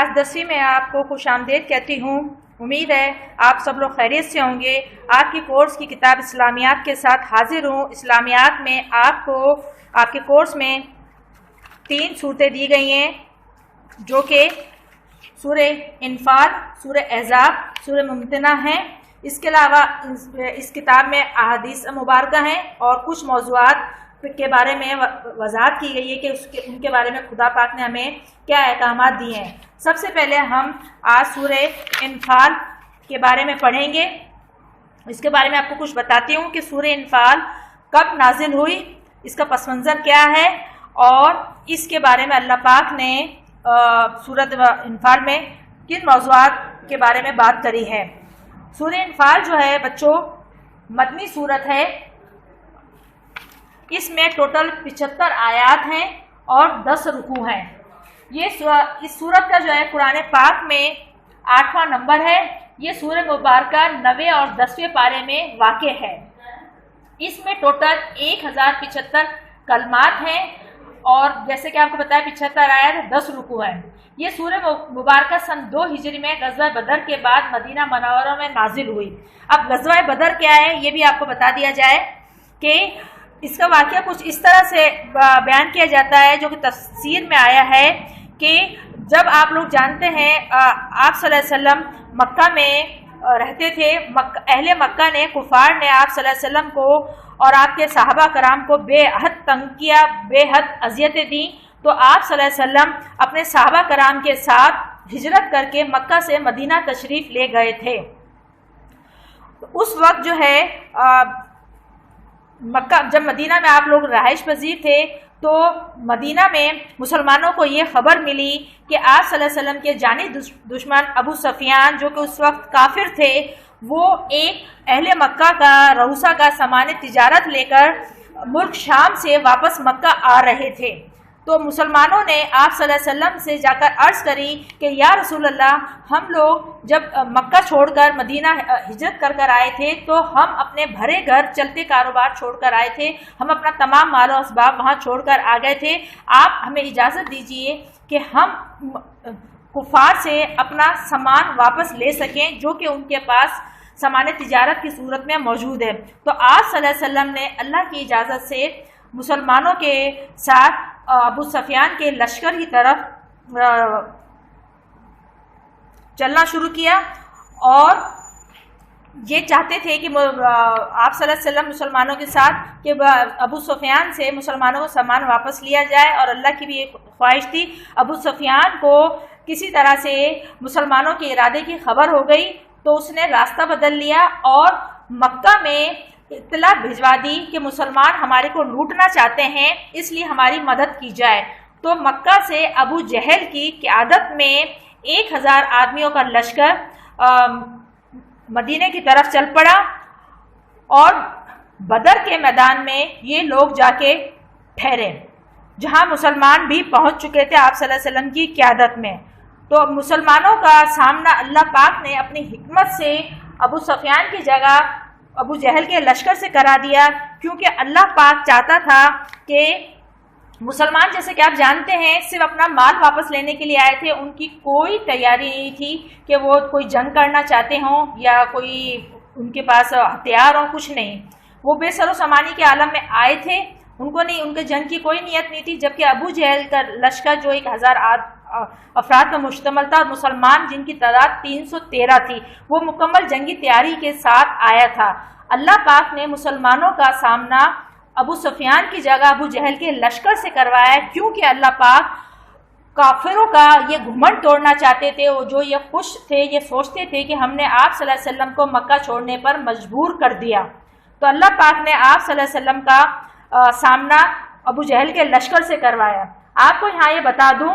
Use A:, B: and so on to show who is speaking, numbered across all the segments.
A: Class 10ویں میں آپ کو خوش آمدید کہتی ہوں۔ امید ہے آپ سب لوگ خیریت سے ہوں گے۔ آپ کی کورس کی کتاب اسلامیات کے ساتھ حاضر ہوں۔ اسلامیات میں آپ کے کورس میں 3 صورتیں دی گئی ہیں، جو کہ سورہ انفال، سورہ احزاب، سورہ ممتنہ ہیں۔ اس کے علاوہ اس کتاب میں احادیث مبارکہ ہیں اور کچھ موضوعات کے بارے میں وضاحت کی گئی ہے کہ ان کے بارے میں خدا پاک نے ہمیں کیا احکامات دیے ہیں۔ سب سے پہلے ہم آج سورہ انفال کے بارے میں پڑھیں گے۔ اس کے بارے میں آپ کو کچھ بتاتی ہوں کہ سورہ انفال کب نازل ہوئی، اس کا پس منظر کیا ہے، اور اس کے بارے میں اللہ پاک نے سورۃ انفال میں کن موضوعات کے بارے میں بات کری ہے۔ سورہ انفال جو ہے بچوں مدنی سورت ہے۔ اس میں ٹوٹل 75 آیات ہیں اور 10 رکوع ہیں۔ اس سورت کا جو ہے قرآن پاک میں 8واں نمبر ہے۔ یہ سورہ مبارکہ 9 اور 10ویں پارے میں واقع ہے۔ اس میں ٹوٹل 1075 کلمات ہیں اور جیسے کہ آپ کو بتایا 75 آیات 10 رکوع ہیں۔ یہ سورہ مبارکہ سن 2 ہجری میں غزوہ بدر کے بعد مدینہ منورہ میں نازل ہوئی۔ اب غزوہ بدر کیا ہے یہ بھی آپ کو بتا دیا جائے کہ اس کا واقعہ کچھ اس طرح سے بیان کیا جاتا ہے جو کہ تفسیر میں آیا ہے کہ جب آپ لوگ جانتے ہیں آپ صلی اللہ علیہ وسلم مکہ میں رہتے تھے، اہل مکہ نے کفار نے آپ صلی اللہ علیہ وسلم کو اور آپ کے صحابہ کرام کو بے حد تنگ کیا، بے حد اذیتیں دیں، تو آپ صلی اللہ علیہ وسلم اپنے صحابہ کرام کے ساتھ ہجرت کر کے مکہ سے مدینہ تشریف لے گئے تھے۔ اس وقت جو ہے مکہ جب مدینہ میں آپ لوگ رہائش پذیر تھے تو مدینہ میں مسلمانوں کو یہ خبر ملی کہ آپ صلی اللہ علیہ وسلم کے جانی دشمن ابو سفیان جو کہ اس وقت کافر تھے، وہ ایک اہل مکہ کا رؤسا کا سامان تجارت لے کر ملک شام سے واپس مکہ آ رہے تھے۔ تو مسلمانوں نے آپ صلی اللہ علیہ وسلم سے جا کر عرض کری کہ یا رسول اللہ، ہم لوگ جب مکہ چھوڑ کر مدینہ ہجرت کر آئے تھے تو ہم اپنے بھرے گھر چلتے کاروبار چھوڑ کر آئے تھے، ہم اپنا تمام مال و اسباب وہاں چھوڑ کر آ گئے تھے، آپ ہمیں اجازت دیجئے کہ ہم کفار سے اپنا سامان واپس لے سکیں جو کہ ان کے پاس سامان تجارت کی صورت میں موجود ہے۔ تو آپ صلی اللہ علیہ وسلم نے اللہ کی اجازت سے مسلمانوں کے ساتھ ابو سفیان کے لشکر کی طرف چلنا شروع کیا اور یہ چاہتے تھے کہ آپ صلی اللہ علیہ وسلم مسلمانوں کے ساتھ کہ ابو سفیان سے مسلمانوں کو سامان واپس لیا جائے، اور اللہ کی بھی ایک خواہش تھی۔ ابو سفیان کو کسی طرح سے مسلمانوں کے ارادے کی خبر ہو گئی تو اس نے راستہ بدل لیا اور مکہ میں اطلاع بھجوا دی کہ مسلمان ہمارے کو لوٹنا چاہتے ہیں، اس لیے ہماری مدد کی جائے۔ تو مکہ سے ابو جہل کی قیادت میں 1000 آدمیوں کا لشکر مدینے کی طرف چل پڑا اور بدر کے میدان میں یہ لوگ جا کے ٹھہرے جہاں مسلمان بھی پہنچ چکے تھے آپ صلی اللہ علیہ وسلم کی قیادت میں۔ تو مسلمانوں کا سامنا اللہ پاک نے اپنی حکمت سے ابو سفیان کی جگہ ابو جہل کے لشکر سے کرا دیا، کیونکہ اللہ پاک چاہتا تھا کہ مسلمان جیسے کہ آپ جانتے ہیں صرف اپنا مال واپس لینے کے لیے آئے تھے، ان کی کوئی تیاری نہیں تھی کہ وہ کوئی جنگ کرنا چاہتے ہوں یا کوئی ان کے پاس ہتھیار ہوں، کچھ نہیں۔ وہ بے سر و سامانی کے عالم میں آئے تھے، ان کے جنگ کی کوئی نیت نہیں تھی، جبکہ ابو جہل کا لشکر جو 1000 افراد پر مشتمل تھا اور مسلمان جن کی تعداد 313 تھی، وہ مکمل جنگی تیاری کے ساتھ آیا تھا۔ اللہ پاک نے مسلمانوں کا سامنا ابو سفیان کی جگہ ابو جہل کے لشکر سے کروایا، کیونکہ اللہ پاک کافروں کا یہ گھمنڈ توڑنا چاہتے تھے، جو یہ خوش تھے، یہ سوچتے تھے کہ ہم نے آپ صلی اللہ علیہ وسلم کو مکہ چھوڑنے پر مجبور کر دیا۔ تو اللہ پاک نے آپ صلی اللہ علیہ وسلم کا سامنا ابو جہل کے لشکر سے کروایا۔ آپ کو یہاں یہ بتا دوں،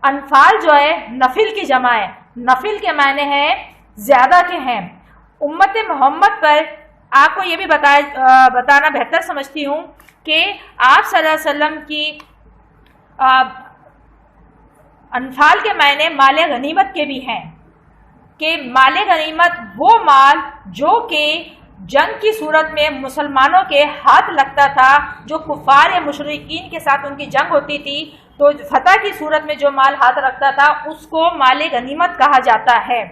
A: انفال جو ہے نفل کی جمع ہے، نفل کے معنی ہے زیادہ کے ہیں۔ امت محمد پر آپ کو یہ بھی بتانا بہتر سمجھتی ہوں کہ آپ صلی اللہ علیہ وسلم کی انفال کے معنی مال غنیمت کے بھی ہیں، کہ مال غنیمت وہ مال جو کہ جنگ کی صورت میں مسلمانوں کے ہاتھ لگتا تھا، جو کفار یا مشرکین کے ساتھ ان کی جنگ ہوتی تھی تو فتح کی صورت میں جو مال ہاتھ رکھتا تھا اس کو مال غنیمت کہا جاتا ہے۔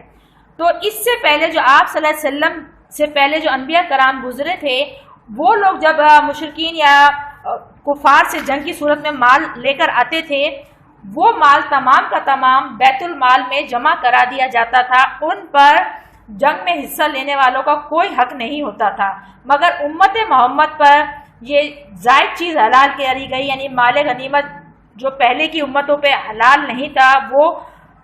A: تو اس سے پہلے جو آپ صلی اللہ علیہ وسلم سے پہلے جو انبیاء کرام گزرے تھے، وہ لوگ جب مشرکین یا کفار سے جنگ کی صورت میں مال لے کر آتے تھے، وہ مال تمام کا تمام بیت المال میں جمع کرا دیا جاتا تھا، ان پر جنگ میں حصہ لینے والوں کا کوئی حق نہیں ہوتا تھا۔ مگر امت محمد پر یہ زائد چیز حلال کری گئی، یعنی مال غنیمت جو پہلے کی امتوں پہ حلال نہیں تھا وہ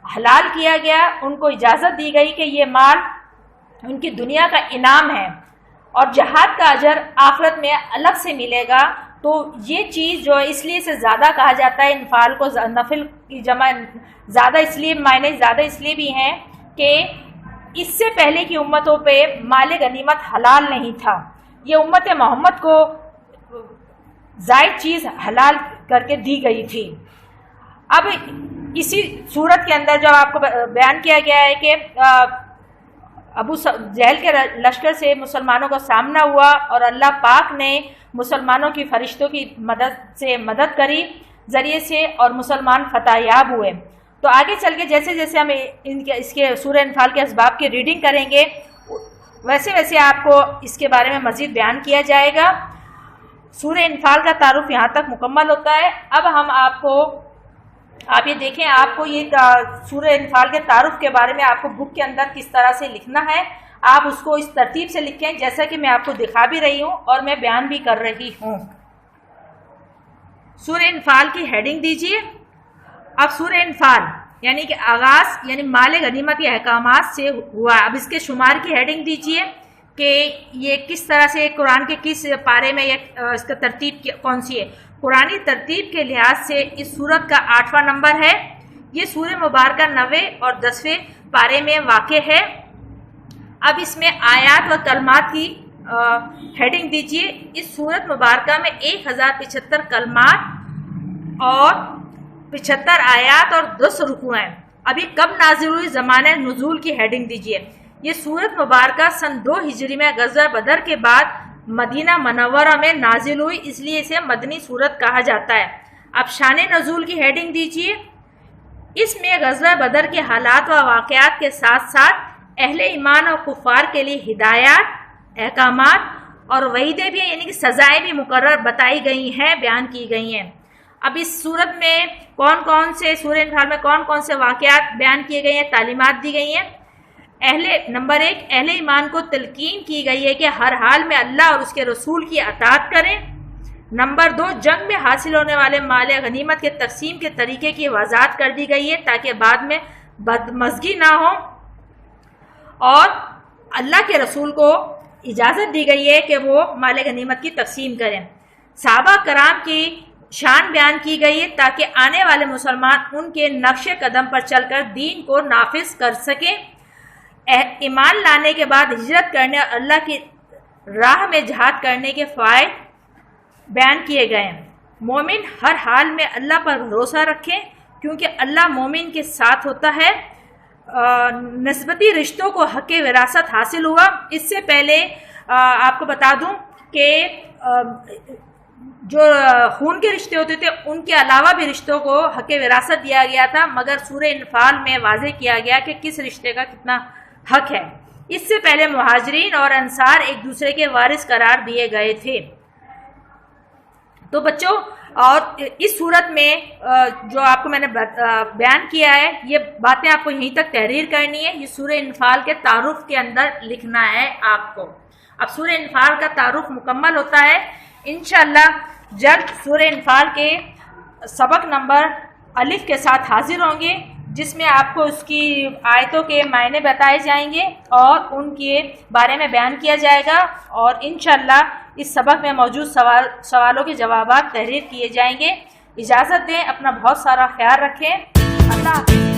A: حلال کیا گیا، ان کو اجازت دی گئی کہ یہ مال ان کی دنیا کا انعام ہے اور جہاد کا اجر آخرت میں الگ سے ملے گا۔ تو یہ چیز جو اس لیے سے زیادہ کہا جاتا ہے، انفال کو نفل کی جمع زیادہ اس لیے معنی زیادہ اس لیے بھی ہیں کہ اس سے پہلے کی امتوں پہ مال غنیمت حلال نہیں تھا، یہ امت محمد کو زائد چیز حلال کر کے دی گئی تھی۔ اب اسی صورت کے اندر جب آپ کو بیان کیا گیا ہے کہ ابو جہل کے لشکر سے مسلمانوں کا سامنا ہوا اور اللہ پاک نے مسلمانوں کی فرشتوں کی مدد کری ذریعے سے اور مسلمان فتح یاب ہوئے۔ تو آگے چل کے جیسے جیسے ہم اس کے سورہ انفال کے اسباب کی ریڈنگ کریں گے ویسے ویسے آپ کو اس کے بارے میں مزید بیان کیا جائے گا۔ سورہ انفال کا تعارف یہاں تک مکمل ہوتا ہے۔ اب ہم آپ یہ دیکھیں، آپ کو یہ سورہ انفال کے تعارف کے بارے میں آپ کو بک کے اندر کس طرح سے لکھنا ہے، آپ اس کو اس ترتیب سے لکھیں جیسا کہ میں آپ کو دکھا بھی رہی ہوں اور میں بیان بھی کر رہی ہوں۔ سورہ انفال کی ہیڈنگ دیجئے۔ اب سورہ انفال یعنی کہ آغاز یعنی مال غنیمت کے احکامات سے ہوا۔ اب اس کے شمار کی ہیڈنگ دیجئے کہ یہ کس طرح سے قرآن کے کس پارے میں اس کا ترتیب کون سی ہے۔ قرآنی ترتیب کے لحاظ سے اس سورت کا 8واں نمبر ہے۔ یہ سورہ مبارکہ 9 اور 10ویں پارے میں واقع ہے۔ اب اس میں آیات و کلمات کی ہیڈنگ دیجئے۔ اس سورت مبارکہ میں 1075 کلمات اور 75 آیات اور 10 رکوع ہیں۔ ابھی کب نازل ہوئی، زمانہ نزول کی ہیڈنگ دیجئے۔ یہ سورت مبارکہ سن 2 ہجری میں غزوہ بدر کے بعد مدینہ منورہ میں نازل ہوئی، اس لیے اسے مدنی سورت کہا جاتا ہے۔ اب شان نزول کی ہیڈنگ دیجئے۔ اس میں غزوہ بدر کے حالات و واقعات کے ساتھ ساتھ اہل ایمان اور کفار کے لیے ہدایات، احکامات اور وعیدیں بھی یعنی کہ سزائیں بھی مقرر بتائی گئی ہیں، بیان کی گئی ہیں۔ اب اس صورت میں کون سے سورہ انفال میں کون سے واقعات بیان کیے گئے ہیں، تعلیمات دی گئی ہیں۔ نمبر 1 اہل ایمان کو تلقین کی گئی ہے کہ ہر حال میں اللہ اور اس کے رسول کی اطاعت کریں۔ نمبر 2 جنگ میں حاصل ہونے والے مال غنیمت کے تقسیم کے طریقے کی وضاحت کر دی گئی ہے تاکہ بعد میں بدمزگی نہ ہو، اور اللہ کے رسول کو اجازت دی گئی ہے کہ وہ مال غنیمت کی تقسیم کریں۔ صحابہ کرام کی شان بیان کی گئی ہے تاکہ آنے والے مسلمان ان کے نقش قدم پر چل کر دین کو نافذ کر سکیں۔ ایمان لانے کے بعد ہجرت کرنے اور اللہ کی راہ میں جہاد کرنے کے فوائد بیان کیے گئے ہیں۔ مومن ہر حال میں اللہ پر بھروسہ رکھیں کیونکہ اللہ مومن کے ساتھ ہوتا ہے۔ نسبتی رشتوں کو حق وراثت حاصل ہوا۔ اس سے پہلے آپ کو بتا دوں کہ جو خون کے رشتے ہوتے تھے ان کے علاوہ بھی رشتوں کو حق وراثت دیا گیا تھا، مگر سورہ انفال میں واضح کیا گیا کہ کس رشتے کا کتنا حق ہے۔ اس سے پہلے مہاجرین اور انصار ایک دوسرے کے وارث قرار دیے گئے تھے۔ تو بچوں، اور اس صورت میں جو آپ کو میں نے بیان کیا ہے یہ باتیں آپ کو یہیں تک تحریر کرنی ہے، یہ سورہ انفال کے تعارف کے اندر لکھنا ہے آپ کو۔ اب سورہ انفال کا تعارف مکمل ہوتا ہے، انشاءاللہ جلد سورہ انفال کے سبق نمبر الف کے ساتھ حاضر ہوں گے، جس میں آپ کو اس کی آیتوں کے معنی بتائے جائیں گے اور ان کے بارے میں بیان کیا جائے گا، اور انشاءاللہ اس سبق میں موجود سوالوں کے جوابات تحریر کیے جائیں گے۔ اجازت دیں، اپنا بہت سارا خیال رکھیں۔ اللہ حافظ۔